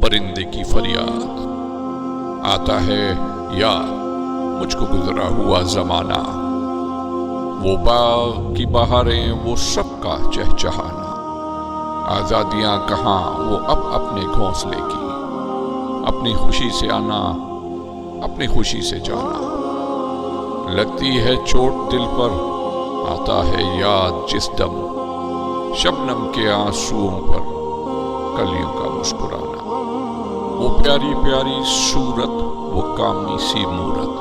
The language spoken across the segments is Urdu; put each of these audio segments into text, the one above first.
پرندے کی فریاد. آتا ہے یاد مجھ کو گزرا ہوا زمانہ، وہ باغ کی بہاریں، وہ سب کا چہچہانا. آزادیاں کہاں وہ اب اپنے گھونسلے کی، اپنی خوشی سے آنا اپنی خوشی سے جانا. لگتی ہے چوٹ دل پر، آتا ہے یاد جس دم، شبنم کے آنسوؤں پر کلیوں کا مسکرانا. وہ پیاری پیاری صورت، وہ کامی سی مورت،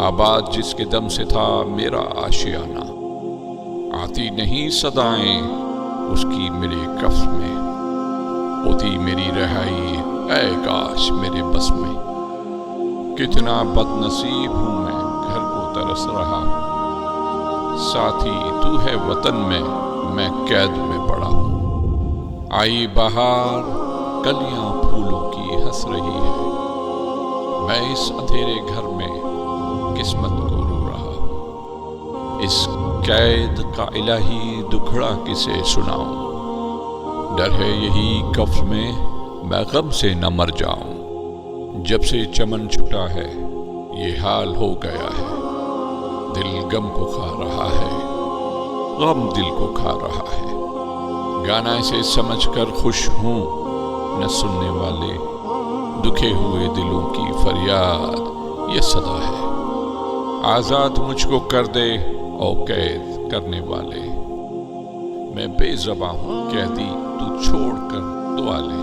آباد جس کے دم سے تھا میرا آشیانہ. آتی نہیں صدائیں اس کی میرے کف میں، ہوتی میری رہائی اے کاش میرے بس میں. کتنا بد نصیب ہوں میں گھر کو ترس رہا ہوں، ساتھی تو ہے وطن میں قید میں پڑا ہوں. آئی بہار کلیاں پھولوں کی ہنس رہی ہے، میں اس اندھیرے گھر میں قسمت کو رو رہا ہوں. اس قید کا الہی دکھڑا کسے سناؤں، ڈر ہے یہی کف میں غم سے نہ مر جاؤں. جب سے چمن چھٹا ہے یہ حال ہو گیا ہے، دل غم کو کھا رہا ہے، غم دل کو کھا رہا ہے. گانا اسے سمجھ کر خوش ہوں، نہ سننے والے دکھے ہوئے دلوں کی فریاد یہ صدا ہے. آزاد مجھ کو کر دے او قید کرنے والے، میں بے زباں ہوں قیدی تو چھوڑ کر دعا لے.